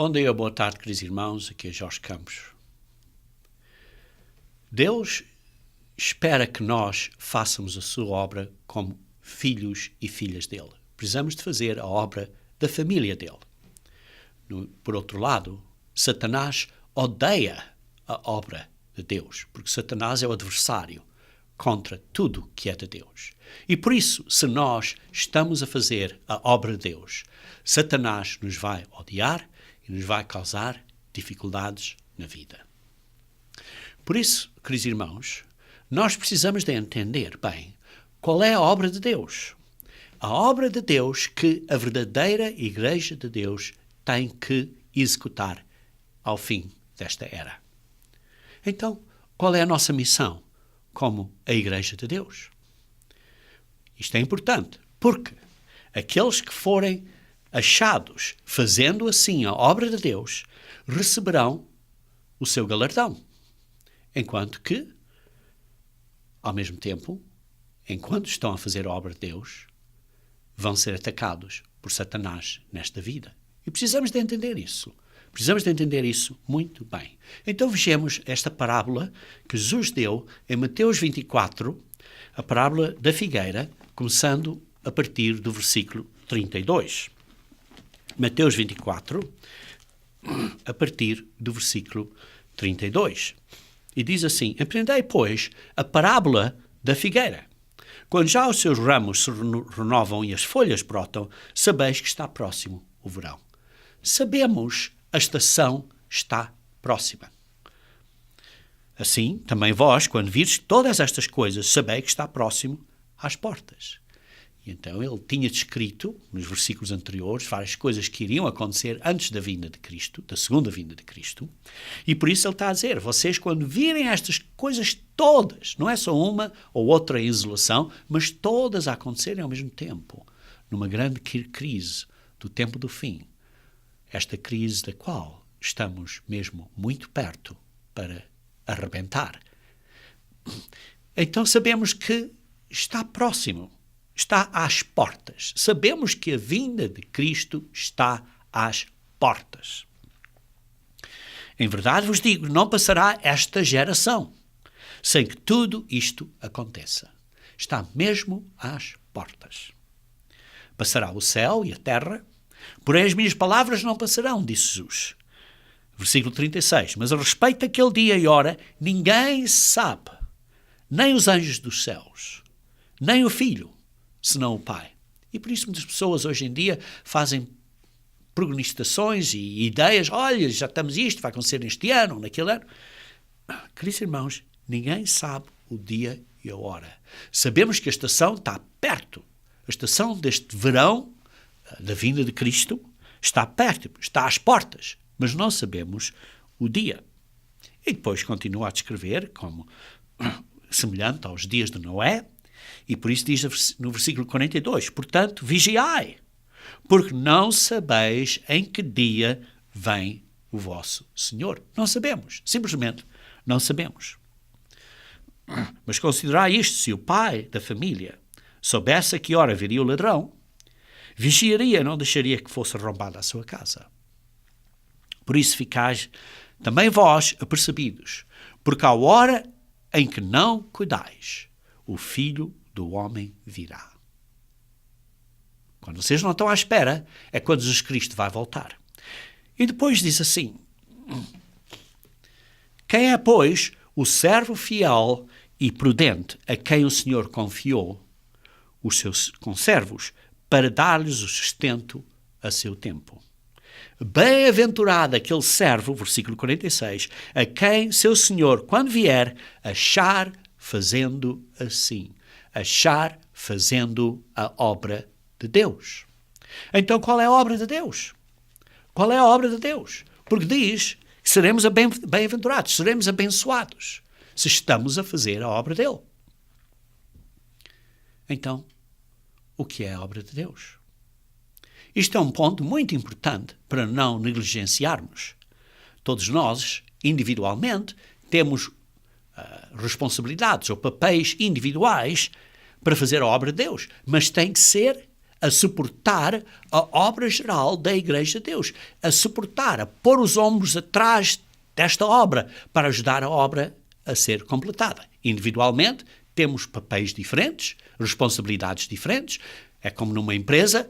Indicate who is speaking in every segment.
Speaker 1: Bom dia, boa tarde, queridos irmãos. Aqui é Jorge Campos. Deus espera que nós façamos a sua obra como filhos e filhas dele. Precisamos de fazer a obra da família dele. Por outro lado, Satanás odeia a obra de Deus, porque Satanás é o adversário contra tudo que é de Deus. E por isso, se nós estamos a fazer a obra de Deus, Satanás nos vai odiar e nos vai causar dificuldades na vida. Por isso, queridos irmãos, nós precisamos de entender bem qual é a obra de Deus. A obra de Deus que a verdadeira Igreja de Deus tem que executar ao fim desta era. Então, qual é a nossa missão como a Igreja de Deus? Isto é importante, porque aqueles que forem achados fazendo assim a obra de Deus receberão o seu galardão. Enquanto que, ao mesmo tempo, enquanto estão a fazer a obra de Deus, vão ser atacados por Satanás nesta vida. E precisamos de entender isso. Precisamos de entender isso muito bem. Então vejamos esta parábola que Jesus deu em Mateus 24, a parábola da figueira, começando a partir do versículo 32. Mateus 24, a partir do versículo 32. E diz assim: Aprendei, pois, a parábola da figueira. Quando já os seus ramos se renovam e as folhas brotam, sabeis que está próximo o verão. Sabemos, a estação está próxima. Assim, também vós, quando virdes todas estas coisas, sabeis que está próximo às portas. E então ele tinha descrito, nos versículos anteriores, várias coisas que iriam acontecer antes da vinda de Cristo, da segunda vinda de Cristo. E por isso ele está a dizer, vocês quando virem estas coisas todas, não é só uma ou outra em isolação, mas todas a acontecerem ao mesmo tempo, numa grande crise do tempo do fim. Esta crise da qual estamos mesmo muito perto para arrebentar. Então sabemos que está próximo. Está às portas. Sabemos que a vinda de Cristo está às portas. Em verdade vos digo, não passará esta geração sem que tudo isto aconteça. Está mesmo às portas. Passará o céu e a terra, porém as minhas palavras não passarão, disse Jesus. Versículo 36. Mas a respeito daquele dia e hora, ninguém sabe, nem os anjos dos céus, nem o Filho, senão o Pai. E por isso muitas pessoas hoje em dia fazem prognosticações e ideias. Olha, já estamos isto, vai acontecer neste ano ou naquele ano. Queridos irmãos, ninguém sabe o dia e a hora. Sabemos que a estação está perto. A estação deste verão, da vinda de Cristo, está perto, está às portas. Mas não sabemos o dia. E depois continua a descrever como semelhante aos dias de Noé. E por isso diz no versículo 42, portanto, vigiai, porque não sabeis em que dia vem o vosso Senhor. Não sabemos, simplesmente não sabemos. Mas considerai isto, se o pai da família soubesse a que hora viria o ladrão, vigiaria, não deixaria que fosse roubada a sua casa. Por isso ficais também vós apercebidos, porque à hora em que não cuidais, o Filho do homem virá. Quando vocês não estão à espera, é quando Jesus Cristo vai voltar. E depois diz assim: quem é, pois, o servo fiel e prudente a quem o Senhor confiou os seus conservos para dar-lhes o sustento a seu tempo? Bem-aventurado aquele servo, versículo 46, a quem seu Senhor, quando vier, achar fazendo assim. Achar fazendo a obra de Deus. Então, qual é a obra de Deus? Qual é a obra de Deus? Porque diz que seremos bem-aventurados, seremos abençoados, se estamos a fazer a obra dele. Então, o que é a obra de Deus? Isto é um ponto muito importante para não negligenciarmos. Todos nós, individualmente, temos responsabilidades ou papéis individuais para fazer a obra de Deus, mas tem que ser a suportar a obra geral da Igreja de Deus, a suportar, a pôr os ombros atrás desta obra para ajudar a obra a ser completada. Individualmente, temos papéis diferentes, responsabilidades diferentes. É como numa empresa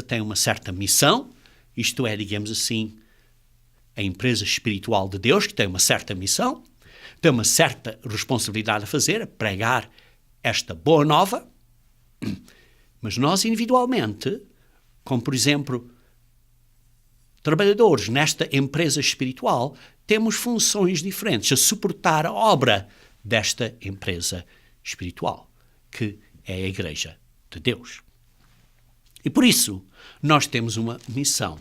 Speaker 1: tem uma certa missão, isto é, digamos assim, a empresa espiritual de Deus, que tem uma certa missão, tem uma certa responsabilidade a fazer, a pregar esta boa nova, mas nós individualmente, como por exemplo, trabalhadores nesta empresa espiritual, temos funções diferentes a suportar a obra desta empresa espiritual, que é a Igreja de Deus. E por isso, nós temos uma missão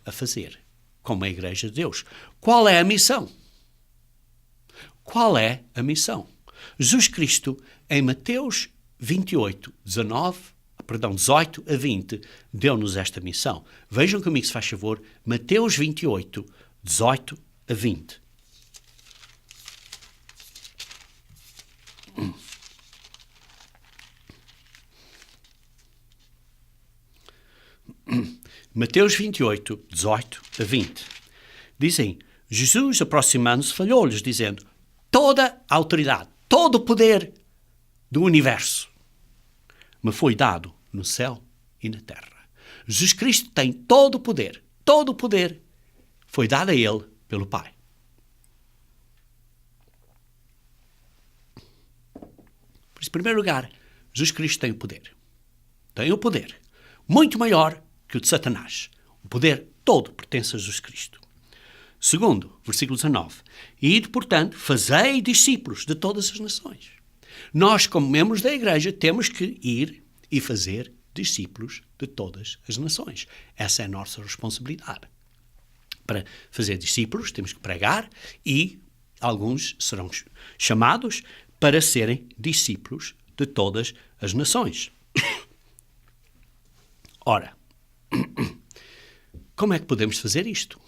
Speaker 1: a fazer, como a Igreja de Deus. Qual é a missão? Qual é a missão? Jesus Cristo, em Mateus 18 a 20, deu-nos esta missão. Vejam comigo, se faz favor, Mateus 28, 18 a 20. Mateus 28, 18 a 20. Dizem, Jesus, aproximando-se, falou-lhes, dizendo, toda a autoridade, todo o poder do universo me foi dado no céu e na terra. Jesus Cristo tem todo o poder foi dado a ele pelo Pai. Por isso, em primeiro lugar, Jesus Cristo tem o poder. Tem o poder muito maior que o de Satanás. O poder todo pertence a Jesus Cristo. Segundo, versículo 19. Ide, portanto, fazei discípulos de todas as nações. Nós, como membros da Igreja, temos que ir e fazer discípulos de todas as nações. Essa é a nossa responsabilidade. Para fazer discípulos, temos que pregar e alguns serão chamados para serem discípulos de todas as nações. Ora, como é que podemos fazer isto?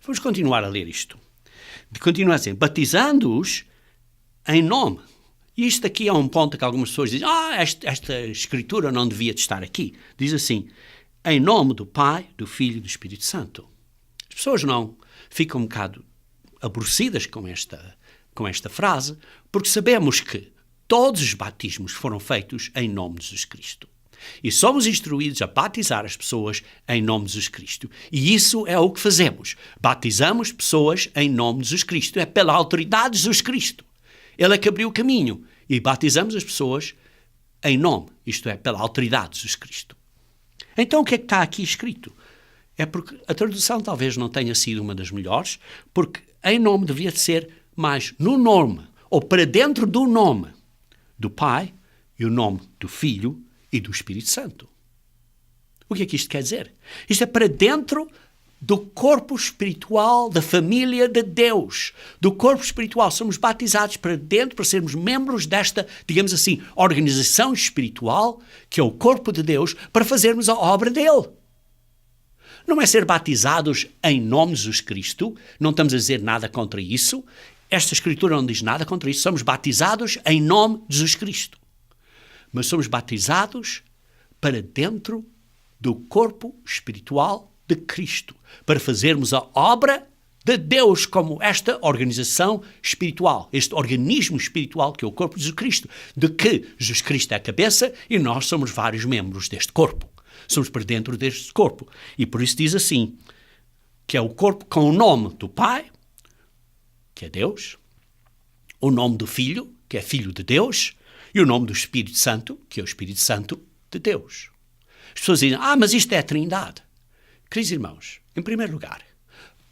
Speaker 1: Vamos continuar a ler isto. Continua assim, batizando-os em nome. E isto aqui é um ponto que algumas pessoas dizem, esta escritura não devia de estar aqui. Diz assim, em nome do Pai, do Filho e do Espírito Santo. As pessoas não ficam um bocado aborrecidas com esta frase, porque sabemos que todos os batismos foram feitos em nome de Jesus Cristo. E somos instruídos a batizar as pessoas em nome de Jesus Cristo. E isso é o que fazemos. Batizamos pessoas em nome de Jesus Cristo. É pela autoridade de Jesus Cristo. Ele é que abriu o caminho. E batizamos as pessoas em nome, isto é, pela autoridade de Jesus Cristo. Então o que é que está aqui escrito? É porque a tradução talvez não tenha sido uma das melhores, porque em nome devia ser mais no nome, ou para dentro do nome do Pai e o nome do Filho e do Espírito Santo. O que é que isto quer dizer? Isto é para dentro do corpo espiritual da família de Deus. Do corpo espiritual. Somos batizados para dentro, para sermos membros desta, digamos assim, organização espiritual, que é o corpo de Deus, para fazermos a obra dele. Não é ser batizados em nome de Jesus Cristo. Não estamos a dizer nada contra isso. Esta Escritura não diz nada contra isso. Somos batizados em nome de Jesus Cristo. Mas somos batizados para dentro do corpo espiritual de Cristo, para fazermos a obra de Deus como esta organização espiritual, este organismo espiritual que é o corpo de Jesus Cristo, de que Jesus Cristo é a cabeça e nós somos vários membros deste corpo. Somos para dentro deste corpo. E por isso diz assim, que é o corpo com o nome do Pai, que é Deus, o nome do Filho, que é Filho de Deus, e o nome do Espírito Santo, que é o Espírito Santo de Deus. As pessoas dizem, mas isto é a Trindade. Queridos irmãos, em primeiro lugar,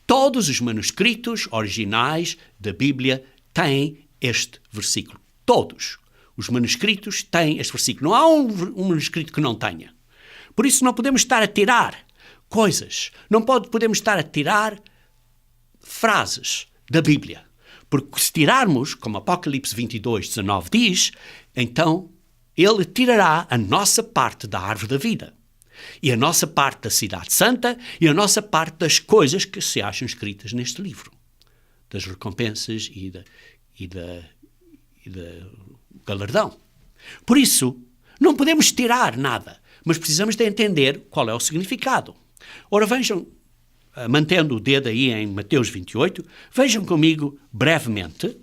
Speaker 1: todos os manuscritos originais da Bíblia têm este versículo. Todos os manuscritos têm este versículo. Não há um manuscrito que não tenha. Por isso não podemos estar a tirar coisas. Não podemos estar a tirar frases da Bíblia. Porque se tirarmos, como Apocalipse 22, 19 diz, então ele tirará a nossa parte da árvore da vida. E a nossa parte da cidade santa e a nossa parte das coisas que se acham escritas neste livro. Das recompensas e galardão. Por isso, não podemos tirar nada, mas precisamos de entender qual é o significado. Ora, vejam, mantendo o dedo aí em Mateus 28, vejam comigo brevemente,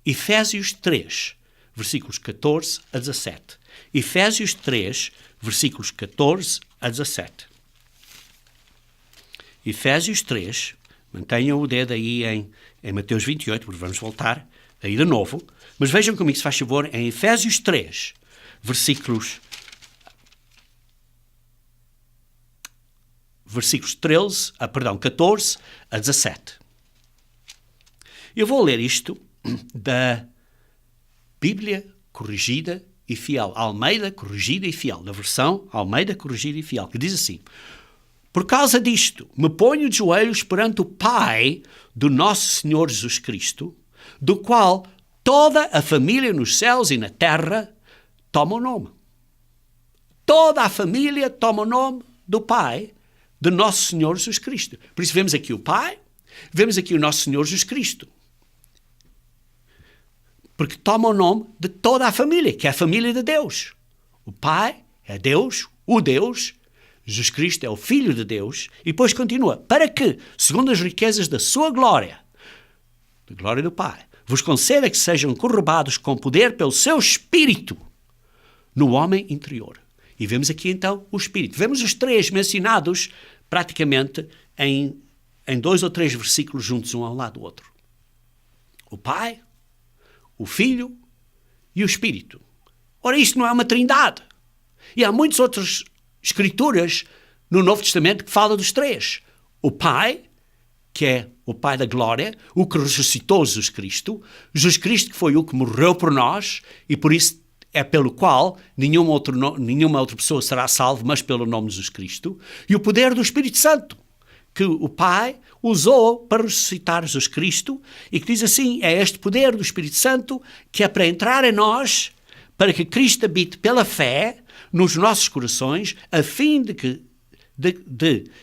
Speaker 1: Efésios 3, versículos 14 a 17. Efésios 3, versículos 14 a 17. Efésios 3, mantenham o dedo aí em Mateus 28, porque vamos voltar aí de novo, mas vejam comigo, se faz favor, em Efésios 3, versículos 14 a 17. Eu vou ler isto da Bíblia Corrigida e Fiel, Almeida Corrigida e Fiel, da versão Almeida Corrigida e Fiel, que diz assim: por causa disto, me ponho de joelhos perante o Pai do nosso Senhor Jesus Cristo, do qual toda a família nos céus e na terra toma o nome. Toda a família toma o nome do Pai do nosso Senhor Jesus Cristo. Por isso vemos aqui o Pai, vemos aqui o nosso Senhor Jesus Cristo. Porque toma o nome de toda a família, que é a família de Deus. O Pai é Deus, o Deus, Jesus Cristo é o Filho de Deus, e depois continua, para que, segundo as riquezas da sua glória, da glória do Pai, vos conceda que sejam corrobados com poder pelo seu Espírito no homem interior. E vemos aqui então o Espírito. Vemos os três mencionados praticamente em 2 ou 3 versículos juntos um ao lado do outro. O Pai, o Filho e o Espírito. Ora, isto não é uma trindade. E há muitas outras escrituras no Novo Testamento que falam dos três. O Pai, que é o Pai da glória, o que ressuscitou Jesus Cristo que foi o que morreu por nós e por isso é pelo qual nenhuma outra pessoa será salva, mas pelo nome de Jesus Cristo, e o poder do Espírito Santo, que o Pai usou para ressuscitar Jesus Cristo, e que diz assim, é este poder do Espírito Santo que é para entrar em nós, para que Cristo habite pela fé nos nossos corações, a fim de que,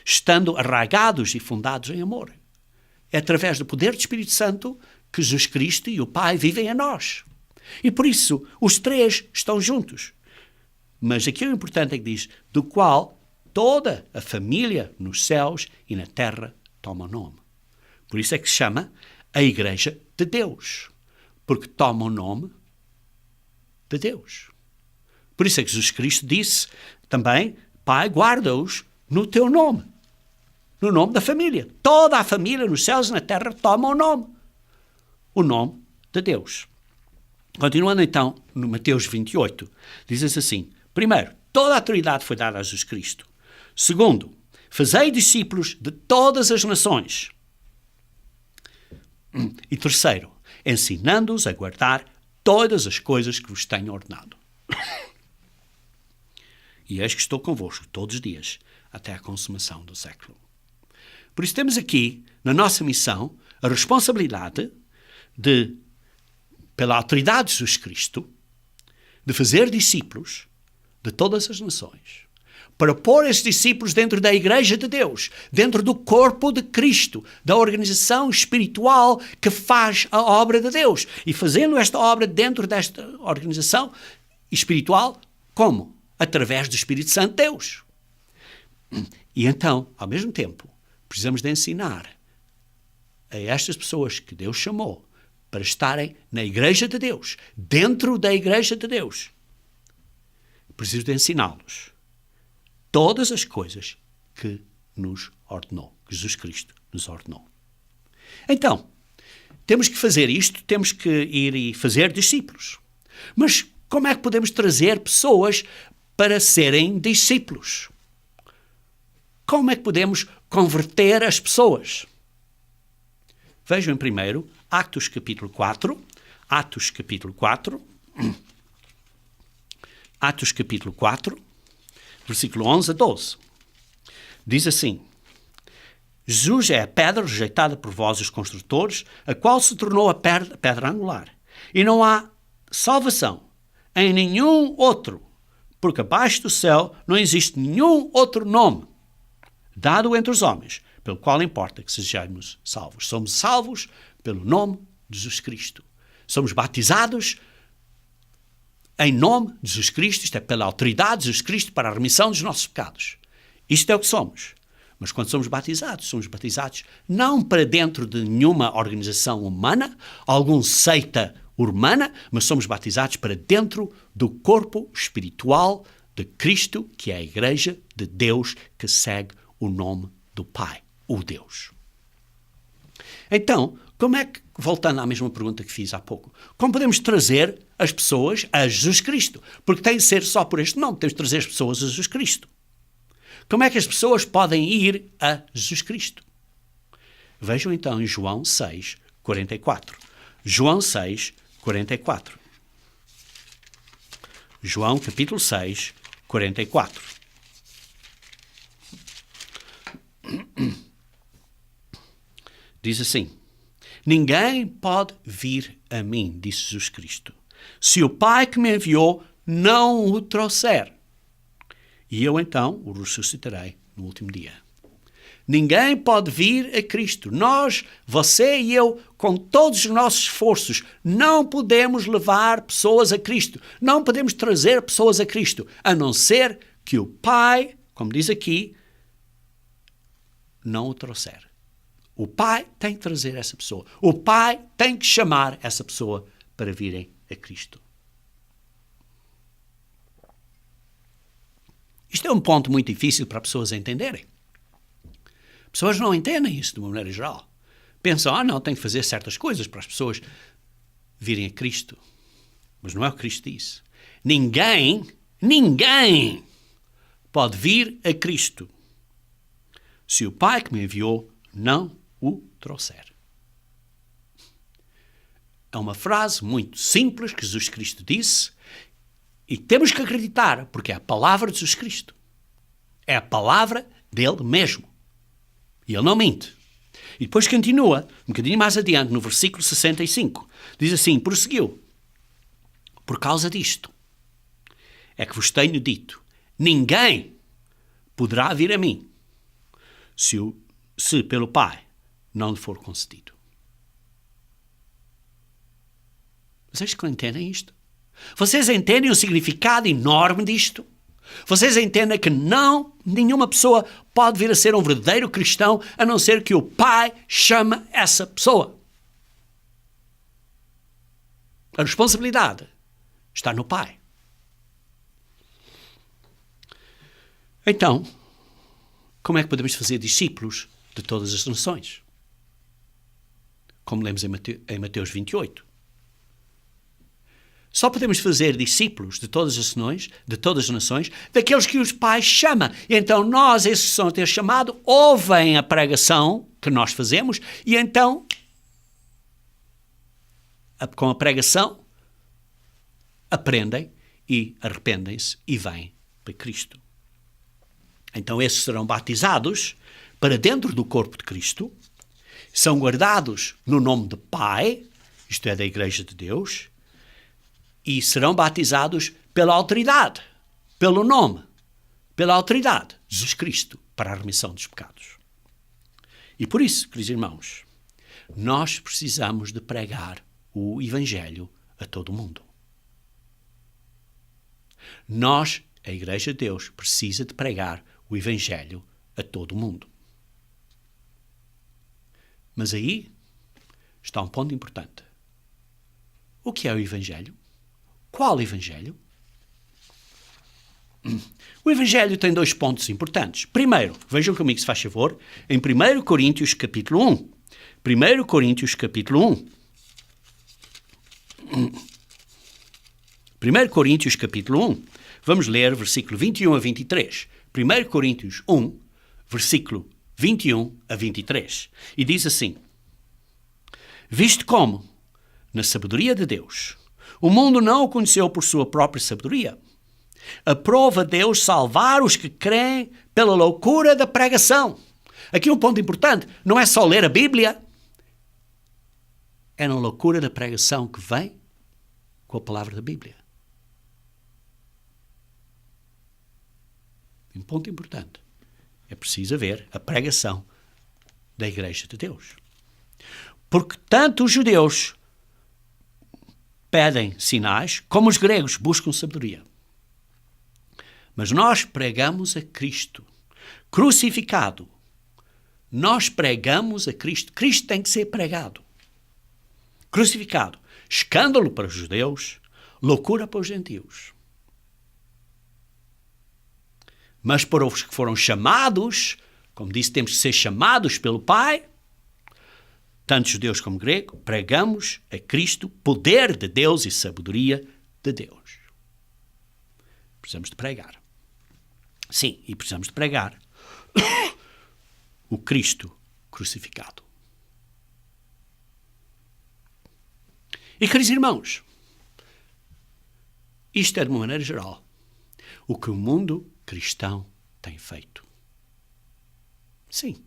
Speaker 1: estando arraigados e fundados em amor. É através do poder do Espírito Santo que Jesus Cristo e o Pai vivem em nós. E por isso, os três estão juntos. Mas aqui o importante é que diz, do qual toda a família nos céus e na terra toma o nome. Por isso é que se chama a Igreja de Deus. Porque toma o nome de Deus. Por isso é que Jesus Cristo disse também, Pai, guarda-os no teu nome. No nome da família. Toda a família nos céus e na terra toma o nome. O nome de Deus. Continuando então no Mateus 28, diz assim, primeiro, toda a autoridade foi dada a Jesus Cristo. Segundo, fazei discípulos de todas as nações. E terceiro, ensinando-os a guardar todas as coisas que vos tenho ordenado. E eis que estou convosco todos os dias, até a consumação do século. Por isso temos aqui, na nossa missão, a responsabilidade de, pela autoridade de Jesus Cristo, de fazer discípulos de todas as nações, para pôr esses discípulos dentro da Igreja de Deus, dentro do corpo de Cristo, da organização espiritual que faz a obra de Deus. E fazendo esta obra dentro desta organização espiritual, como? Através do Espírito Santo de Deus. E então, ao mesmo tempo, precisamos de ensinar a estas pessoas que Deus chamou para estarem na Igreja de Deus, dentro da Igreja de Deus. Preciso de ensiná-los todas as coisas que nos ordenou, que Jesus Cristo nos ordenou. Então, temos que fazer isto, temos que ir e fazer discípulos. Mas como é que podemos trazer pessoas para serem discípulos? Como é que podemos converter as pessoas? Vejam primeiro Atos capítulo 4, versículo 11 a 12. Diz assim, Jesus é a pedra rejeitada por vós, os construtores, a qual se tornou a pedra angular. E não há salvação em nenhum outro, porque abaixo do céu não existe nenhum outro nome dado entre os homens, pelo qual importa que sejamos salvos. Somos salvos pelo nome de Jesus Cristo. Somos batizados em nome de Jesus Cristo, isto é, pela autoridade de Jesus Cristo para a remissão dos nossos pecados. Isto é o que somos. Mas quando somos batizados não para dentro de nenhuma organização humana, alguma seita humana, mas somos batizados para dentro do corpo espiritual de Cristo, que é a Igreja de Deus que segue o nome do Pai, o Deus. Então, como é que, voltando à mesma pergunta que fiz há pouco, como podemos trazer as pessoas a Jesus Cristo? Porque tem de ser só por este nome, temos de trazer as pessoas a Jesus Cristo. Como é que as pessoas podem ir a Jesus Cristo? Vejam então em João 6, 44. João 6, 44. João capítulo 6, 44. Diz assim: ninguém pode vir a mim, disse Jesus Cristo, se o Pai que me enviou não o trouxer. E eu então o ressuscitarei no último dia. Ninguém pode vir a Cristo. Nós, você e eu, com todos os nossos esforços, não podemos levar pessoas a Cristo. Não podemos trazer pessoas a Cristo, a não ser que o Pai, como diz aqui, não o trouxer. O Pai tem que trazer essa pessoa. O Pai tem que chamar essa pessoa para virem a Cristo. Isto é um ponto muito difícil para pessoas entenderem. Pessoas não entendem isso de uma maneira geral. Pensam, não, tem que fazer certas coisas para as pessoas virem a Cristo. Mas não é o que Cristo disse. Ninguém pode vir a Cristo se o Pai que me enviou não o trouxer. É uma frase muito simples que Jesus Cristo disse e temos que acreditar, porque é a palavra de Jesus Cristo. É a palavra dele mesmo. E ele não mente. E depois continua, um bocadinho mais adiante, no versículo 65. Diz assim, prosseguiu. Por causa disto, é que vos tenho dito, ninguém poderá vir a mim se pelo Pai não lhe for concedido. Vocês que entendem isto? Vocês entendem o significado enorme disto? Vocês entendem que nenhuma pessoa pode vir a ser um verdadeiro cristão a não ser que o Pai chame essa pessoa. A responsabilidade está no Pai. Então, como é que podemos fazer discípulos de todas as nações? Como lemos em Mateus 28. Só podemos fazer discípulos de todas as nações, daqueles que os pais chamam. E então nós, esses que são a ter chamado, ouvem a pregação que nós fazemos e então, com a pregação, aprendem e arrependem-se e vêm para Cristo. Então esses serão batizados para dentro do corpo de Cristo, são guardados no nome do Pai, isto é, da Igreja de Deus, e serão batizados pela autoridade, pelo nome, pela autoridade de Jesus Cristo para a remissão dos pecados. E por isso, queridos irmãos, nós precisamos de pregar o Evangelho a todo o mundo. Nós, a Igreja de Deus, precisa de pregar o Evangelho a todo o mundo. Mas aí está um ponto importante. O que é o Evangelho? Qual Evangelho? O Evangelho tem dois pontos importantes. Primeiro, vejam comigo se faz favor, em 1 Coríntios capítulo 1. 1 Coríntios capítulo 1. 1 Coríntios capítulo 1. Vamos ler versículo 21 a 23. 1 Coríntios 1, versículo 21 a 23. E diz assim: visto como, na sabedoria de Deus, o mundo não o conheceu por sua própria sabedoria, aprova Deus salvar os que creem pela loucura da pregação. Aqui um ponto importante, não é só ler a Bíblia, é na loucura da pregação que vem com a palavra da Bíblia. Um ponto importante, é preciso haver a pregação da Igreja de Deus. Porque tanto os judeus pedem sinais, como os gregos buscam sabedoria. Mas nós pregamos a Cristo crucificado. Nós pregamos a Cristo. Cristo tem que ser pregado. Crucificado. Escândalo para os judeus, loucura para os gentios. Mas para os que foram chamados, como disse, temos que ser chamados pelo Pai, tanto judeus como gregos, pregamos a Cristo, poder de Deus e sabedoria de Deus. Precisamos de pregar. Sim, e precisamos de pregar o Cristo crucificado. E, queridos irmãos, isto é de uma maneira geral o que o mundo cristão tem feito. Sim,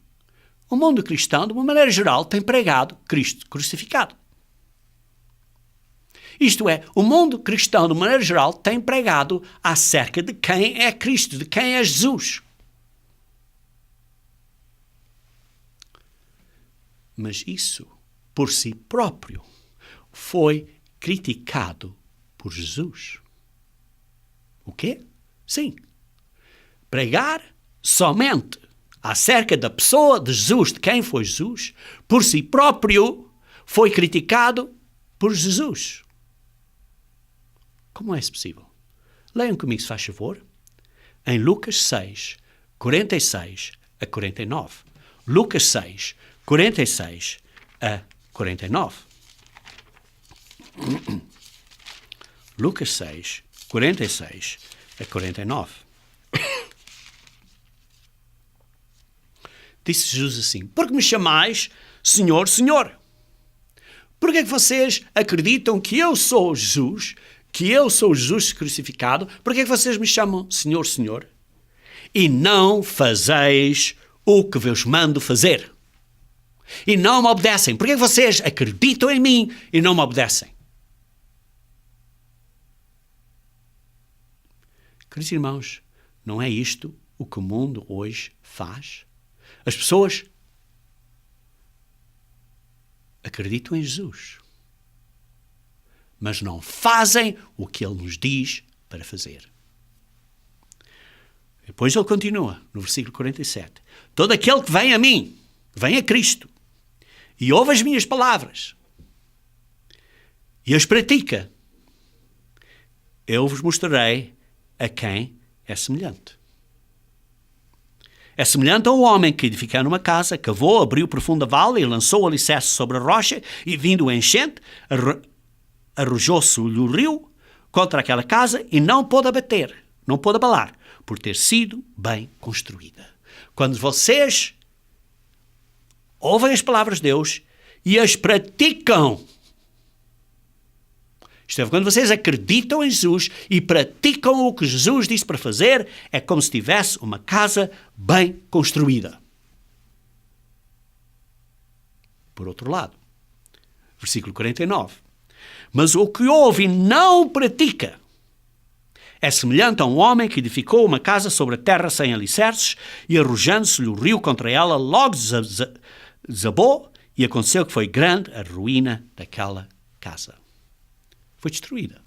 Speaker 1: o mundo cristão, de uma maneira geral, tem pregado Cristo crucificado. Isto é, o mundo cristão, de uma maneira geral, tem pregado acerca de quem é Cristo, de quem é Jesus. Mas isso, por si próprio, foi criticado por Jesus. O quê? Sim. Pregar somente acerca da pessoa de Jesus, de quem foi Jesus, por si próprio, foi criticado por Jesus. Como é isso possível? Leiam comigo, se faz favor, em Lucas 6, 46 a 49. Lucas 6, 46 a 49. Lucas 6, 46 a 49. Disse Jesus assim: por que me chamais Senhor, Senhor? Por que é que vocês acreditam que eu sou Jesus, que eu sou Jesus crucificado? Por que é que vocês me chamam Senhor, Senhor? E não fazeis o que vos mando fazer. E não me obedecem. Por que é que vocês acreditam em mim e não me obedecem? Queridos irmãos, não é isto o que o mundo hoje faz? As pessoas acreditam em Jesus, mas não fazem o que Ele nos diz para fazer. Depois Ele continua, no versículo 47. Todo aquele que vem a mim, vem a Cristo, e ouve as minhas palavras, e as pratica, eu vos mostrarei a quem é semelhante. É semelhante a um homem que, edificando uma casa, cavou, abriu profunda vala e lançou o alicerce sobre a rocha, e vindo a enchente, arrojou-se-lhe o rio contra aquela casa e não pôde abater, não pôde abalar, por ter sido bem construída. Quando vocês ouvem as palavras de Deus e as praticam, isto é, quando vocês acreditam em Jesus e praticam o que Jesus disse para fazer, é como se tivesse uma casa bem construída. Por outro lado, versículo 49. Mas o que ouve e não pratica é semelhante a um homem que edificou uma casa sobre a terra sem alicerces e arrojando-se-lhe o rio contra ela, logo desabou e aconteceu que foi grande a ruína daquela casa. Foi destruída.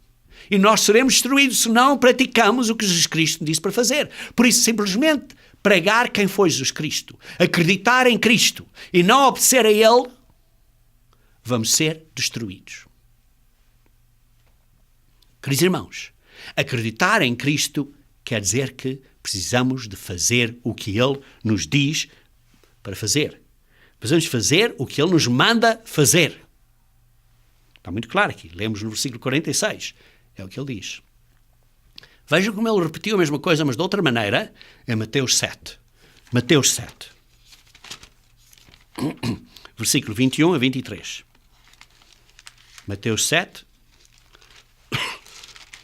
Speaker 1: E nós seremos destruídos se não praticamos o que Jesus Cristo disse para fazer. Por isso, simplesmente pregar quem foi Jesus Cristo, acreditar em Cristo e não obedecer a Ele, vamos ser destruídos. Queridos irmãos, acreditar em Cristo quer dizer que precisamos de fazer o que Ele nos diz para fazer. Precisamos fazer o que Ele nos manda fazer. Está muito claro aqui. Lemos no versículo 46. É o que ele diz. Vejam como ele repetiu a mesma coisa, mas de outra maneira, em Mateus 7. Mateus 7. Versículo 21 a 23. Mateus 7.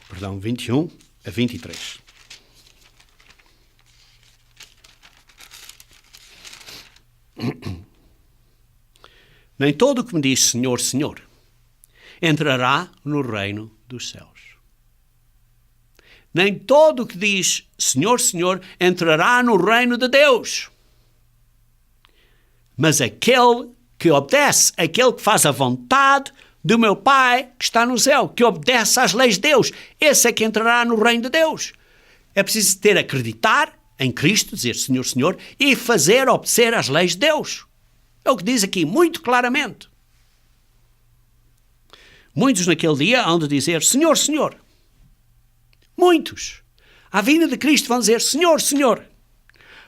Speaker 1: Perdão, 21 a 23. Nem todo o que me diz Senhor, Senhor, entrará no reino dos céus. Nem todo o que diz Senhor, Senhor, entrará no reino de Deus. Mas aquele que obedece, aquele que faz a vontade do meu Pai que está no céu, que obedece às leis de Deus. Esse é que entrará no reino de Deus. É preciso acreditar em Cristo, dizer Senhor, Senhor, e fazer obedecer às leis de Deus. É o que diz aqui, muito claramente. Muitos naquele dia hão de dizer Senhor, Senhor. Muitos. À vinda de Cristo vão dizer Senhor, Senhor.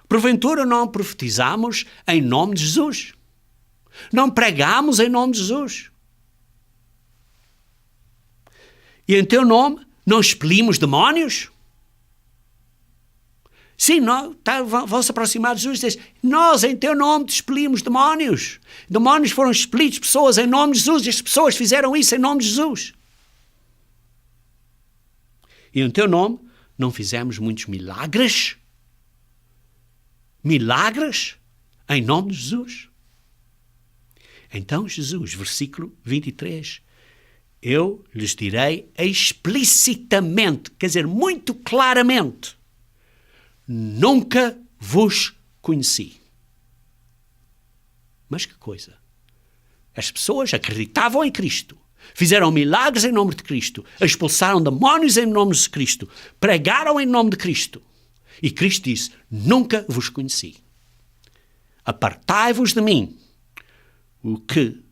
Speaker 1: Porventura não profetizamos em nome de Jesus. Não pregamos em nome de Jesus. E em teu nome não expelimos demónios? Sim, vão se aproximar de Jesus e dizer, nós em teu nome expelimos demónios. Demónios foram expelidos, pessoas em nome de Jesus, e as pessoas fizeram isso em nome de Jesus. E em teu nome não fizemos muitos milagres? Milagres em nome de Jesus? Então Jesus, versículo 23, eu lhes direi explicitamente, quer dizer, muito claramente, nunca vos conheci. Mas que coisa! As pessoas acreditavam em Cristo, fizeram milagres em nome de Cristo, expulsaram demónios em nome de Cristo, pregaram em nome de Cristo. E Cristo disse, nunca vos conheci. Apartai-vos de mim,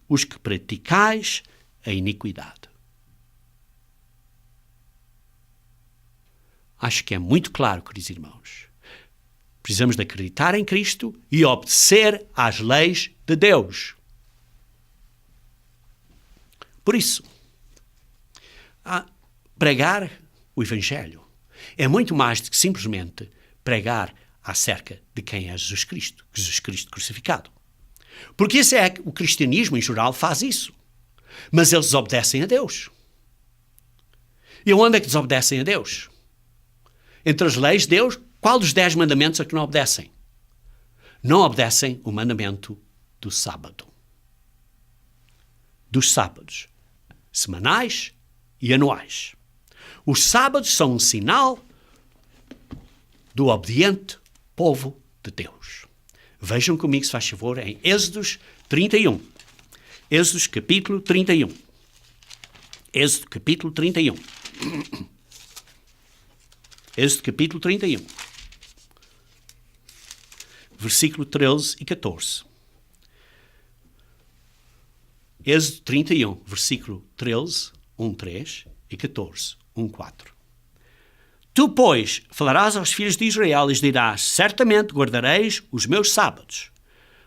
Speaker 1: os que praticais a iniquidade. Acho que é muito claro, queridos irmãos. Precisamos de acreditar em Cristo e obedecer às leis de Deus. Por isso, pregar o Evangelho é muito mais do que simplesmente pregar acerca de quem é Jesus Cristo crucificado. Porque isso é o cristianismo, em geral, faz isso. Mas eles desobedecem a Deus. E onde é que desobedecem a Deus? Entre as leis de Deus, qual dos 10 mandamentos é que não obedecem? Não obedecem o mandamento do sábado. Dos sábados semanais e anuais. Os sábados são um sinal do obediente povo de Deus. Vejam comigo, se faz favor, em Êxodos 31. Êxodos capítulo 31. Êxodo capítulo 31. Êxodo capítulo 31. Versículo 13 e 14. Êxodo 31, versículo 13, 1:3 e 14, 1:4. Tu, pois, falarás aos filhos de Israel e lhes dirás, certamente guardareis os meus sábados,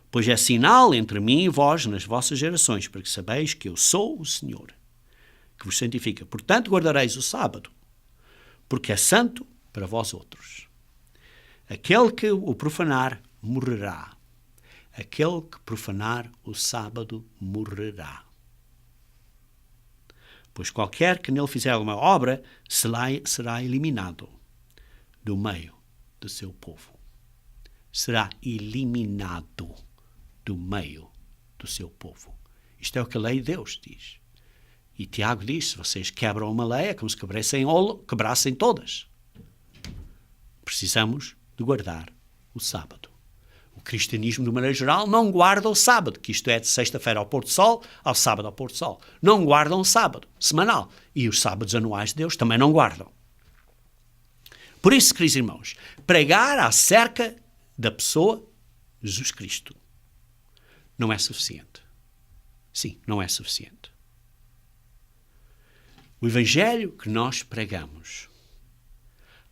Speaker 1: pois é sinal entre mim e vós nas vossas gerações, para que sabeis que eu sou o Senhor, que vos santifica. Portanto, guardareis o sábado, porque é santo para vós outros. Aquele que o profanar, morrerá. Aquele que profanar o sábado, morrerá. Pois qualquer que nele fizer alguma obra, será eliminado do meio do seu povo. Será eliminado do meio do seu povo. Isto é o que a lei de Deus diz. E Tiago diz, se vocês quebram uma lei, é como se quebrassem todas. Precisamos de guardar o sábado. O cristianismo, de maneira geral, não guarda o sábado, que isto é de sexta-feira ao pôr-do-sol, ao sábado ao pôr-do-sol. Não guardam o sábado semanal. E os sábados anuais de Deus também não guardam. Por isso, queridos irmãos, pregar acerca da pessoa Jesus Cristo não é suficiente. Sim, não é suficiente. O Evangelho que nós pregamos,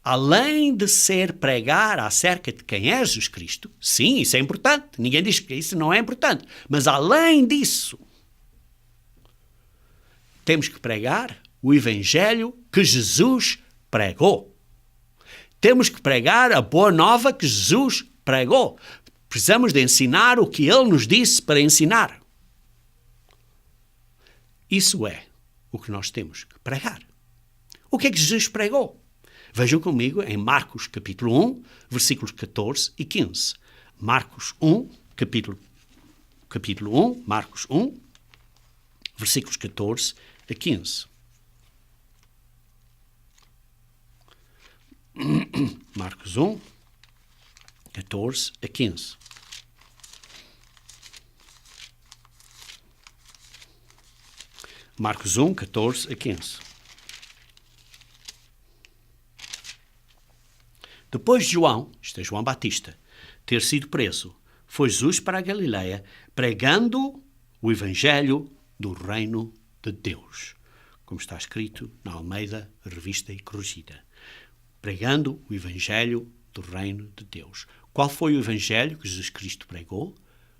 Speaker 1: além de ser pregar acerca de quem é Jesus Cristo, sim, isso é importante, ninguém diz que isso não é importante, mas além disso, temos que pregar o Evangelho que Jesus pregou. Temos que pregar a boa nova que Jesus pregou. Precisamos de ensinar o que Ele nos disse para ensinar. Isso é o que nós temos que pregar. O que é que Jesus pregou? Vejam comigo em Marcos capítulo 1, versículos 14 e 15. Marcos 1, capítulo 1, Marcos 1, versículos 14 a 15. Marcos 1, 14 a 15. Marcos 1, 14 a 15. Depois de João, isto é João Batista, ter sido preso, foi Jesus para a Galileia, pregando o Evangelho do Reino de Deus, como está escrito na Almeida, Revista e Corrigida. Pregando o Evangelho do Reino de Deus. Qual foi o Evangelho que Jesus Cristo pregou?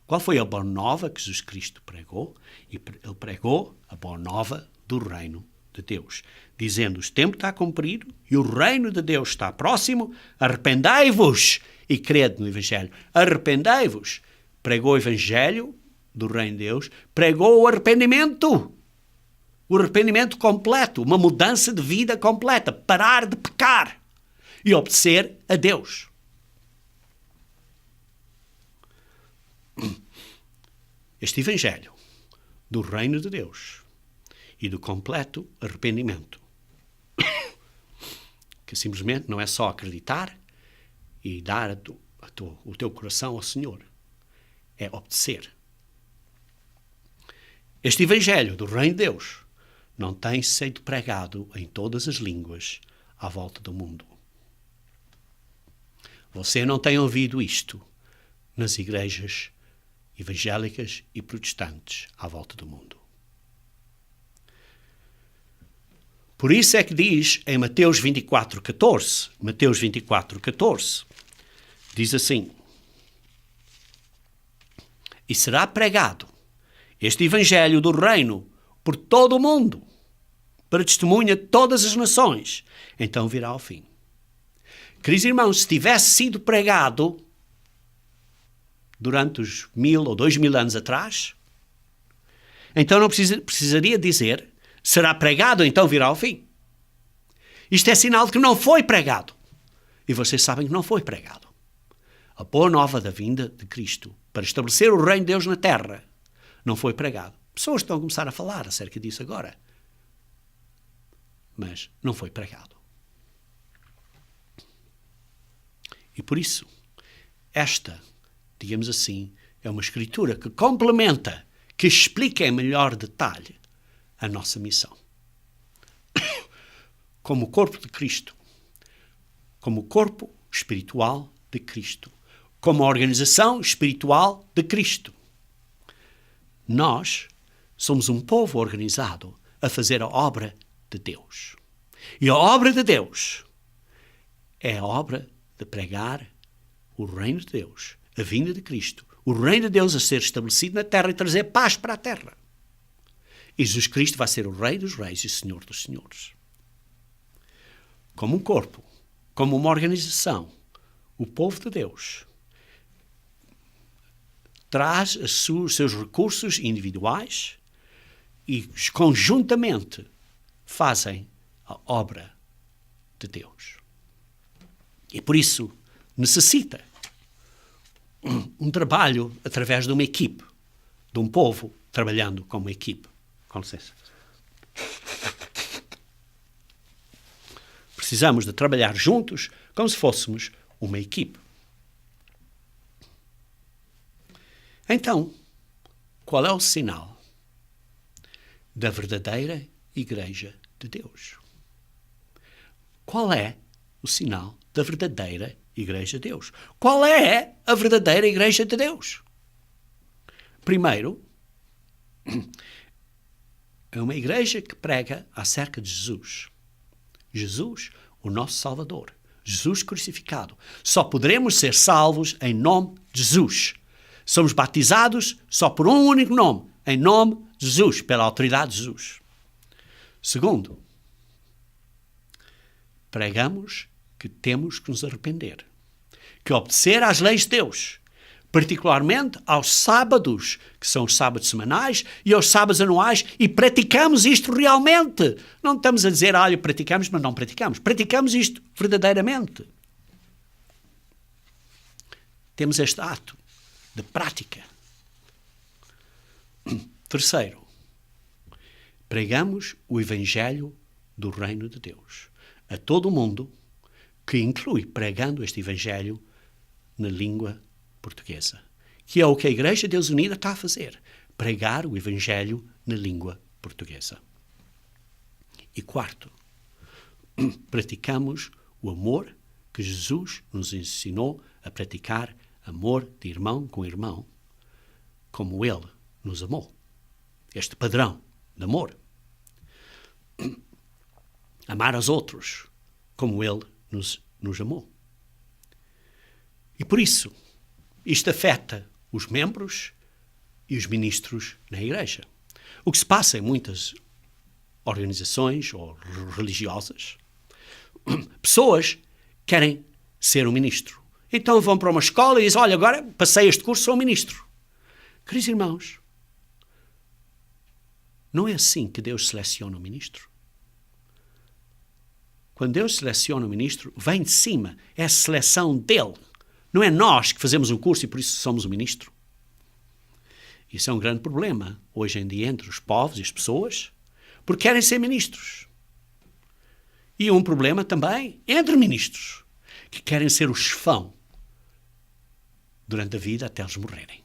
Speaker 1: Qual foi a boa nova que Jesus Cristo pregou? E ele pregou a boa nova do Reino de Deus, dizendo: o tempo está cumprido e o Reino de Deus está próximo, arrependei-vos e crede no Evangelho. Arrependei-vos. Pregou o Evangelho do Reino de Deus, pregou o arrependimento completo, uma mudança de vida completa, parar de pecar e obedecer a Deus. Este Evangelho do Reino de Deus e do completo arrependimento, que simplesmente não é só acreditar e dar o teu coração ao Senhor, é obedecer. Este Evangelho do Reino de Deus não tem sido pregado em todas as línguas à volta do mundo. Você não tem ouvido isto nas igrejas evangélicas e protestantes à volta do mundo. Por isso é que diz em Mateus 24:14, diz assim: e será pregado este Evangelho do Reino por todo o mundo, para testemunha de todas as nações, então virá ao fim. Queridos irmãos, se tivesse sido pregado durante os 1000 ou 2000 anos atrás, então não precisaria dizer será pregado, então virá ao fim. Isto é sinal de que não foi pregado. E vocês sabem que não foi pregado. A boa nova da vinda de Cristo para estabelecer o reino de Deus na terra não foi pregado. Pessoas estão a começar a falar acerca disso agora. Mas não foi pregado. E por isso, esta, digamos assim, é uma escritura que complementa, que explica em melhor detalhe a nossa missão. Como o corpo de Cristo, como o corpo espiritual de Cristo, como a organização espiritual de Cristo. Nós somos um povo organizado a fazer a obra de Deus. E a obra de Deus é a obra de pregar o reino de Deus, a vinda de Cristo, o reino de Deus a ser estabelecido na terra e trazer paz para a terra. E Jesus Cristo vai ser o Rei dos Reis e Senhor dos Senhores. Como um corpo, como uma organização, o povo de Deus traz os seus recursos individuais e conjuntamente fazem a obra de Deus. E por isso necessita um trabalho através de uma equipe, de um povo trabalhando como equipe. Com licença. Precisamos de trabalhar juntos como se fôssemos uma equipe. Então, qual é o sinal da verdadeira Igreja de Deus? Qual é o sinal da verdadeira Igreja de Deus? Qual é a verdadeira Igreja de Deus? Primeiro, é uma igreja que prega acerca de Jesus. Jesus, o nosso Salvador. Jesus crucificado. Só poderemos ser salvos em nome de Jesus. Somos batizados só por um único nome, em nome de Jesus, pela autoridade de Jesus. Segundo, pregamos que temos que nos arrepender, que obedecer às leis de Deus, particularmente aos sábados, que são os sábados semanais, e aos sábados anuais, e praticamos isto realmente. Não estamos a dizer, olha, praticamos, mas não praticamos. Praticamos isto verdadeiramente. Temos este ato de prática. Terceiro, pregamos o Evangelho do Reino de Deus a todo o mundo, que inclui pregando este Evangelho na língua portuguesa, que é o que a Igreja de Deus Unida está a fazer, pregar o Evangelho na língua portuguesa. E quarto, praticamos o amor que Jesus nos ensinou a praticar, amor de irmão com irmão, como Ele nos amou. Este padrão de amor. Amar aos outros como Ele nos amou. E por isso, isto afeta os membros e os ministros na igreja. O que se passa em muitas organizações ou religiosas, pessoas querem ser um ministro. Então vão para uma escola e dizem, olha, agora passei este curso, sou um ministro. Queridos irmãos, não é assim que Deus seleciona um ministro. Quando Deus seleciona um ministro, vem de cima. É a seleção dele. Não é nós que fazemos um curso e por isso somos um ministro. Isso é um grande problema hoje em dia entre os povos e as pessoas, porque querem ser ministros. E um problema também entre ministros, que querem ser o chefão durante a vida até eles morrerem.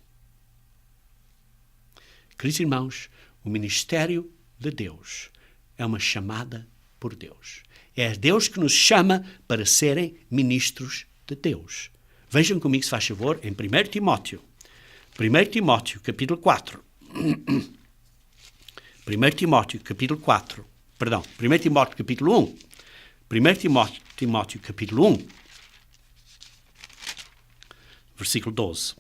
Speaker 1: Queridos irmãos, o ministério de Deus é uma chamada por Deus. É Deus que nos chama para serem ministros de Deus. Vejam comigo, se faz favor, em 1 Timóteo. 1 Timóteo, capítulo 4. 1 Timóteo, capítulo 4. Perdão, 1 Timóteo, capítulo 1. 1 Timóteo, capítulo 1. Versículo 12.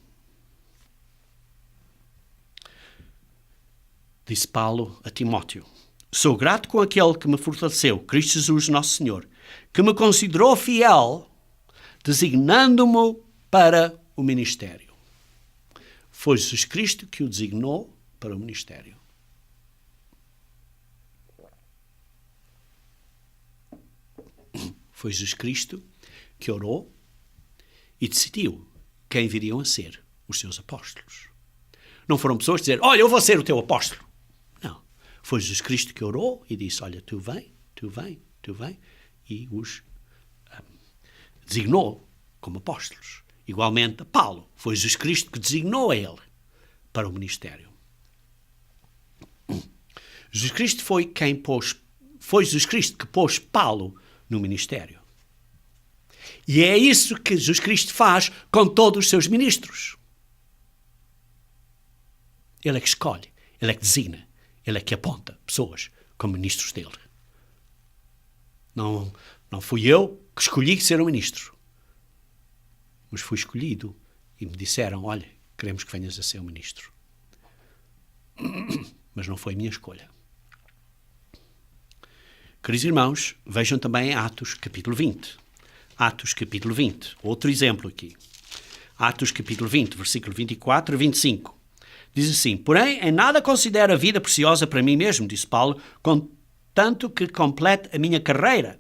Speaker 1: Disse Paulo a Timóteo: sou grato com aquele que me fortaleceu, Cristo Jesus, nosso Senhor, que me considerou fiel, designando-me para o ministério. Foi Jesus Cristo que o designou para o ministério. Foi Jesus Cristo que orou e decidiu quem viriam a ser os seus apóstolos. Não foram pessoas que dizer, olha, eu vou ser o teu apóstolo. Não. Foi Jesus Cristo que orou e disse, olha, tu vem, e os designou como apóstolos. Igualmente a Paulo. Foi Jesus Cristo que designou a ele para o ministério. Jesus Cristo foi Jesus Cristo que pôs Paulo no ministério. E é isso que Jesus Cristo faz com todos os seus ministros. Ele é que escolhe, ele é que designa, ele é que aponta pessoas como ministros dele. Não fui eu que escolhi ser um ministro. Mas fui escolhido e me disseram, olha, queremos que venhas a ser um ministro. Mas não foi minha escolha. Queridos irmãos, vejam também Atos capítulo 20. Atos capítulo 20. Outro exemplo aqui. Atos capítulo 20, versículo 24 a 25. Diz assim, porém, em nada considero a vida preciosa para mim mesmo, disse Paulo, contanto que complete a minha carreira.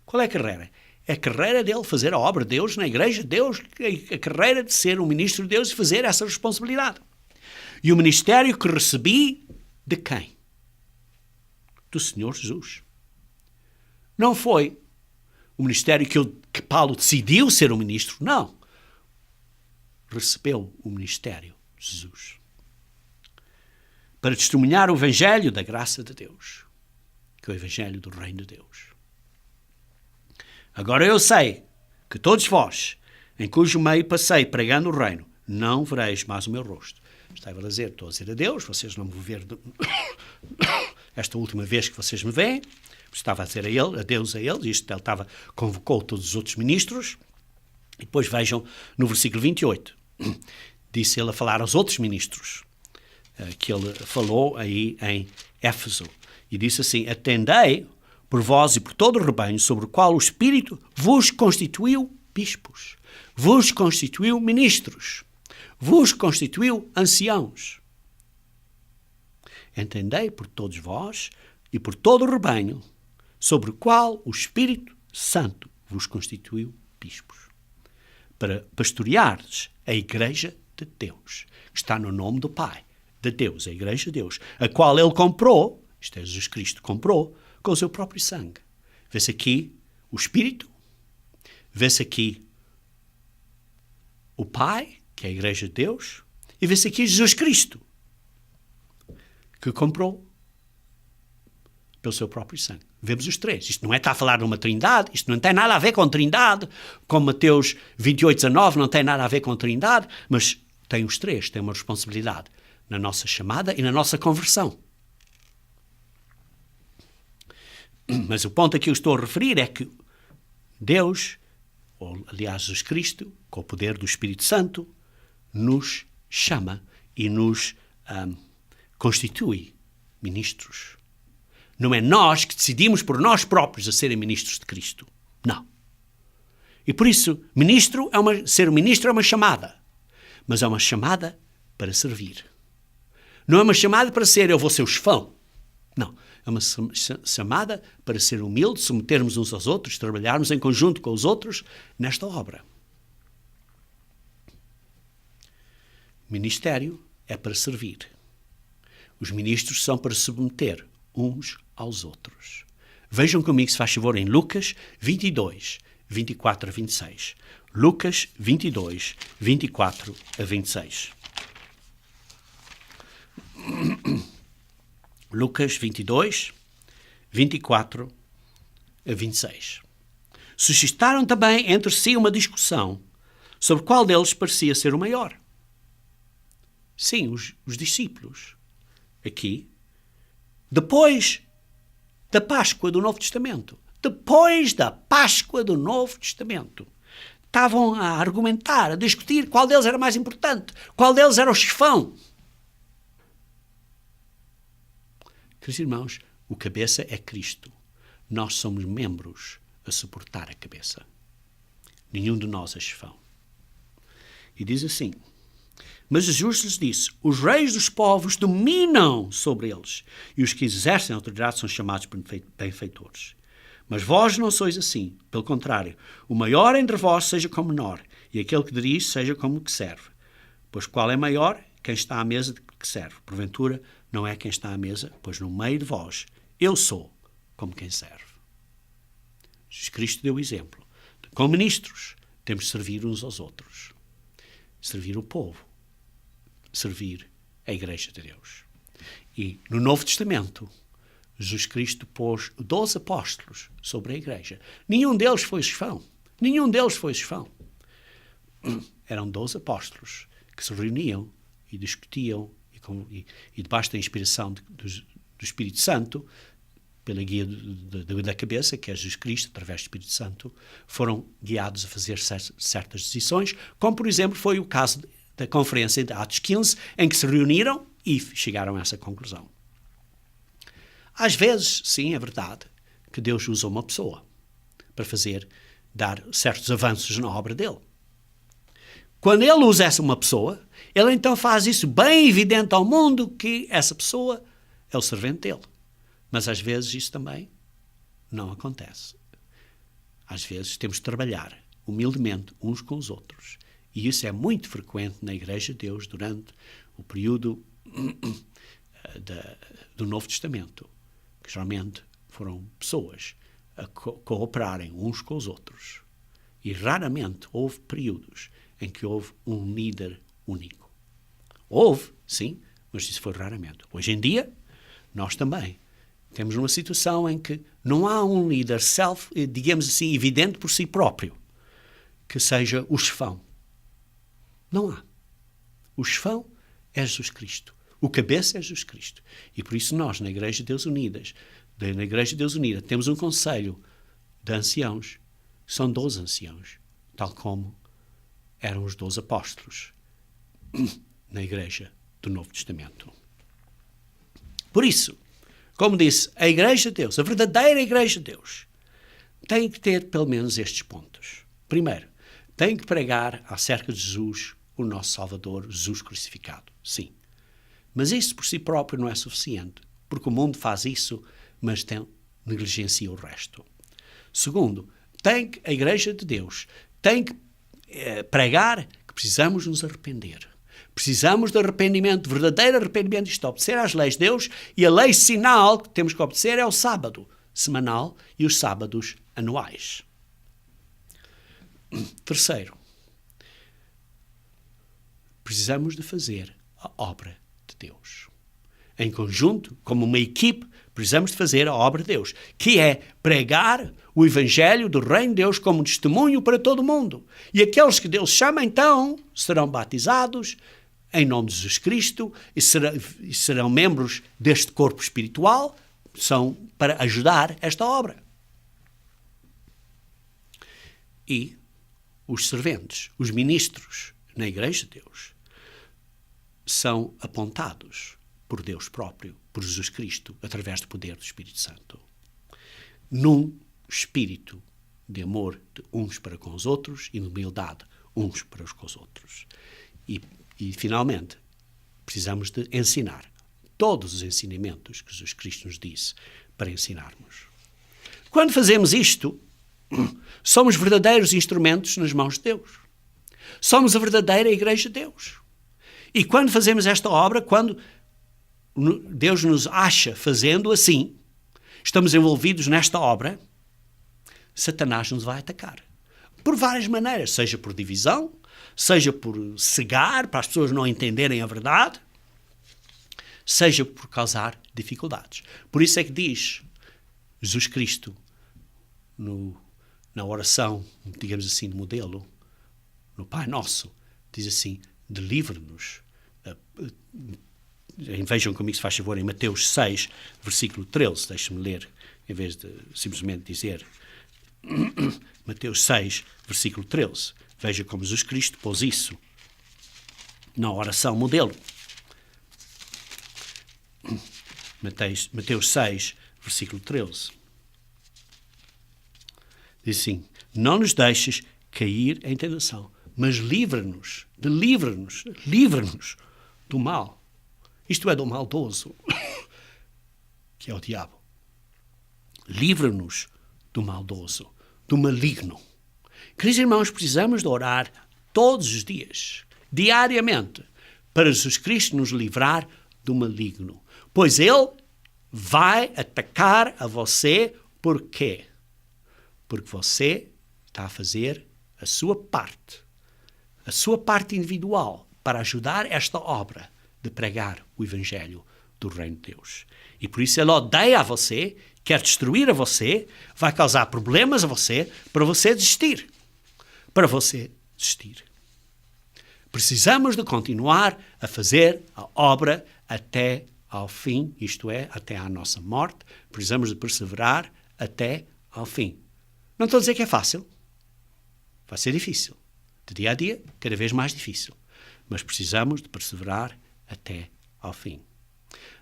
Speaker 1: Qual é a carreira? É a carreira dele fazer a obra de Deus na igreja de Deus, a carreira de ser um ministro de Deus e fazer essa responsabilidade. E o ministério que recebi de quem? Do Senhor Jesus. Não foi o ministério que Paulo decidiu ser um ministro, não. Recebeu o ministério de Jesus. Para testemunhar o evangelho da graça de Deus, que é o evangelho do reino de Deus. Agora eu sei que todos vós, em cujo meio passei pregando o reino, não vereis mais o meu rosto. Estava estou a dizer a Deus, vocês não me vão ver esta última vez que vocês me veem. Estava a dizer a Deus a eles, isto ele convocou todos os outros ministros. E depois vejam no versículo 28, disse ele a falar aos outros ministros, que ele falou aí em Éfeso. E disse assim, atendei por vós e por todo o rebanho, sobre o qual o Espírito vos constituiu bispos, vos constituiu ministros, vos constituiu anciãos. Entendei por todos vós e por todo o rebanho, sobre o qual o Espírito Santo vos constituiu bispos, para pastoreares a Igreja de Deus, que está no nome do Pai, de Deus, a Igreja de Deus, a qual Ele comprou, isto é, Jesus Cristo comprou, com o seu próprio sangue. Vê-se aqui o Espírito, vê-se aqui o Pai, que é a Igreja de Deus, e vê-se aqui Jesus Cristo, que comprou pelo seu próprio sangue. Vemos os três. Isto não é estar a falar de uma trindade, isto não tem nada a ver com trindade, como Mateus 28:19 não tem nada a ver com trindade, mas tem os três, tem uma responsabilidade na nossa chamada e na nossa conversão. Mas o ponto a que eu estou a referir é que Deus, ou aliás Jesus Cristo, com o poder do Espírito Santo, nos chama e nos constitui ministros. Não é nós que decidimos por nós próprios a serem ministros de Cristo. Não. E por isso, ser ministro é uma chamada, mas é uma chamada para servir. Não é uma chamada para ser, eu vou ser o chefão. Não. É uma chamada para ser humilde, submetermos uns aos outros, trabalharmos em conjunto com os outros nesta obra. Ministério é para servir. Os ministros são para submeter uns aos outros. Vejam comigo, se faz favor, em Lucas 22, 24 a 26. Lucas 22, 24 a 26. Lucas 22, 24 a 26. Suscitaram também entre si uma discussão sobre qual deles parecia ser o maior. Sim, os discípulos. Aqui, depois da Páscoa do Novo Testamento. Depois da Páscoa do Novo Testamento. Estavam a argumentar, a discutir qual deles era mais importante, qual deles era o chefão. Queridos irmãos, o cabeça é Cristo. Nós somos membros a suportar a cabeça. Nenhum de nós é chefão. E diz assim: mas Jesus lhes disse, os reis dos povos dominam sobre eles, e os que exercem autoridade são chamados benfeitores. Mas vós não sois assim. Pelo contrário, o maior entre vós seja como menor, e aquele que dirige seja como o que serve. Pois qual é maior? Quem está à mesa de que serve. Porventura, não é quem está à mesa, pois no meio de vós eu sou como quem serve. Jesus Cristo deu o exemplo. Como ministros, temos de servir uns aos outros. Servir o povo. Servir a Igreja de Deus. E no Novo Testamento, Jesus Cristo pôs 12 apóstolos sobre a Igreja. Nenhum deles foi chefão. Nenhum deles foi chefão. Eram 12 apóstolos que se reuniam e discutiam e debaixo da inspiração do Espírito Santo, pela guia da cabeça, que é Jesus Cristo, através do Espírito Santo, foram guiados a fazer certas decisões, como, por exemplo, foi o caso da conferência de Atos 15, em que se reuniram e chegaram a essa conclusão. Às vezes, sim, é verdade, que Deus usa uma pessoa para dar certos avanços na obra dele. Quando ele usa uma pessoa, ele então faz isso bem evidente ao mundo que essa pessoa é o servente dele. Mas às vezes isso também não acontece. Às vezes temos de trabalhar humildemente uns com os outros. E isso é muito frequente na Igreja de Deus durante o período do Novo Testamento, que geralmente foram pessoas a cooperarem uns com os outros. E raramente houve períodos em que houve um líder único. Houve, sim, mas isso foi raramente. Hoje em dia, nós também temos uma situação em que não há um líder digamos assim, evidente por si próprio, que seja o chefão. Não há. O chefão é Jesus Cristo. O cabeça é Jesus Cristo. E por isso nós, na Igreja de Deus Unidas, temos um conselho de anciãos. São 12 anciãos, tal como eram os 12 apóstolos na Igreja do Novo Testamento. Por isso, como disse, a Igreja de Deus, a verdadeira Igreja de Deus, tem que ter pelo menos estes pontos. Primeiro, tem que pregar acerca de Jesus, o nosso Salvador, Jesus crucificado. Sim. Mas isso por si próprio não é suficiente, porque o mundo faz isso, mas negligencia o resto. Segundo, a Igreja de Deus tem que pregar que precisamos nos arrepender. Precisamos de arrependimento, de verdadeiro arrependimento, isto é, obedecer às leis de Deus, e a lei sinal que temos que obedecer é o sábado semanal e os sábados anuais. Terceiro, precisamos de fazer a obra de Deus. Em conjunto, como uma equipe, Precisamos de fazer a obra de Deus, que é pregar o Evangelho do Reino de Deus como um testemunho para todo o mundo. E aqueles que Deus chama, então, serão batizados em nome de Jesus Cristo e serão membros deste corpo espiritual, são para ajudar esta obra. E os serventes, os ministros na Igreja de Deus, são apontados por Deus próprio, por Jesus Cristo, através do poder do Espírito Santo, num espírito de amor de uns para com os outros e de humildade uns para com os outros. E finalmente, precisamos de ensinar todos os ensinamentos que Jesus Cristo nos disse para ensinarmos. Quando fazemos isto, somos verdadeiros instrumentos nas mãos de Deus. Somos a verdadeira Igreja de Deus. E quando fazemos esta obra, quando Deus nos acha fazendo assim, estamos envolvidos nesta obra, Satanás nos vai atacar. Por várias maneiras, seja por divisão, seja por cegar, para as pessoas não entenderem a verdade, seja por causar dificuldades. Por isso é que diz Jesus Cristo, na oração, digamos assim, de modelo, no Pai Nosso, diz assim, livra-nos. Vejam comigo, se faz favor, em Mateus 6, versículo 13, deixe-me ler, em vez de simplesmente dizer Mateus 6, versículo 13. Veja como Jesus Cristo pôs isso na oração modelo. Mateus 6, versículo 13. Diz assim, não nos deixes cair em tentação, mas livra-nos do mal. Isto é, do maldoso, que é o diabo. Livra-nos do maldoso, do maligno. Queridos irmãos, precisamos de orar todos os dias, diariamente, para Jesus Cristo nos livrar do maligno. Pois ele vai atacar a você. Por quê? Porque você está a fazer a sua parte individual, para ajudar esta obra de pregar o Evangelho do Reino de Deus. E por isso ele odeia a você, quer destruir a você, vai causar problemas a você, para você desistir. Precisamos de continuar a fazer a obra até ao fim, isto é, até à nossa morte. Precisamos de perseverar até ao fim. Não estou a dizer que é fácil. Vai ser difícil. De dia a dia, cada vez mais difícil. Mas precisamos de perseverar até ao fim.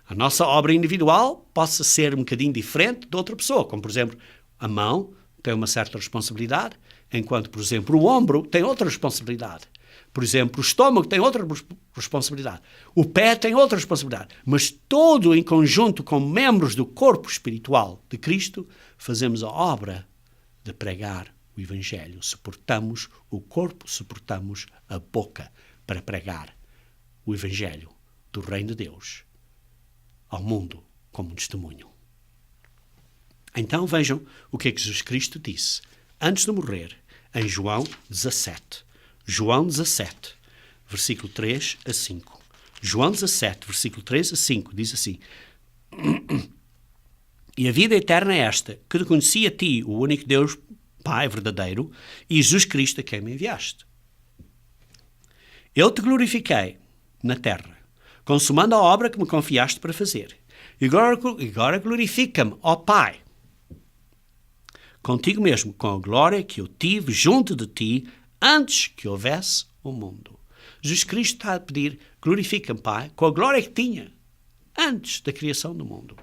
Speaker 1: A nossa obra individual possa ser um bocadinho diferente de outra pessoa, como, por exemplo, a mão tem uma certa responsabilidade, enquanto, por exemplo, o ombro tem outra responsabilidade. Por exemplo, o estômago tem outra responsabilidade. O pé tem outra responsabilidade. Mas todo em conjunto, como membros do corpo espiritual de Cristo, fazemos a obra de pregar o Evangelho. Suportamos o corpo, suportamos a boca para pregar o Evangelho do Reino de Deus ao mundo como um testemunho. Então vejam o que é que Jesus Cristo disse antes de morrer em João 17. João 17, versículo 3 a 5. João 17, versículo 3 a 5, diz assim: E a vida eterna é esta, que te conheci a ti, o único Deus Pai verdadeiro, e Jesus Cristo a quem me enviaste. Eu te glorifiquei na terra, consumando a obra que me confiaste para fazer. E agora glorifica-me, ó Pai, contigo mesmo, com a glória que eu tive junto de ti antes que houvesse o mundo. Jesus Cristo está a pedir, glorifica-me, Pai, com a glória que tinha antes da criação do mundo.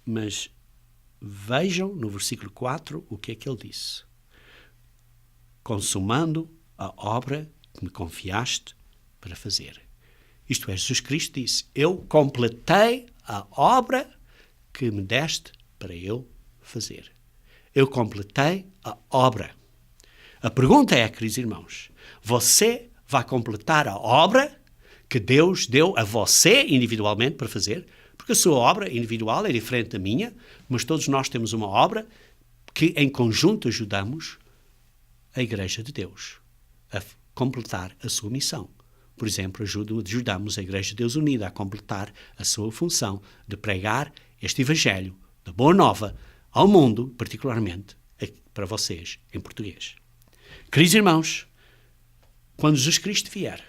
Speaker 1: Mas vejam no versículo 4 o que é que ele disse. Consumando a obra que me confiaste para fazer. Isto é, Jesus Cristo disse, eu completei a obra que me deste para eu fazer. Eu completei a obra. A pergunta é, queridos irmãos, você vai completar a obra que Deus deu a você individualmente para fazer? Porque a sua obra individual é diferente da minha, mas todos nós temos uma obra que em conjunto ajudamos a Igreja de Deus a completar a sua missão. Por exemplo, ajudamos a Igreja de Deus Unida a completar a sua função de pregar este Evangelho da Boa Nova ao mundo, particularmente para vocês em português. Queridos irmãos, quando Jesus Cristo vier,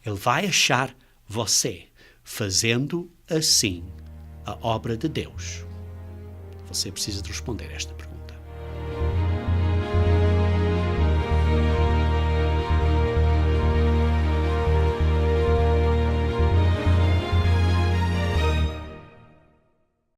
Speaker 1: Ele vai achar você fazendo assim a obra de Deus. Você precisa de responder esta pergunta.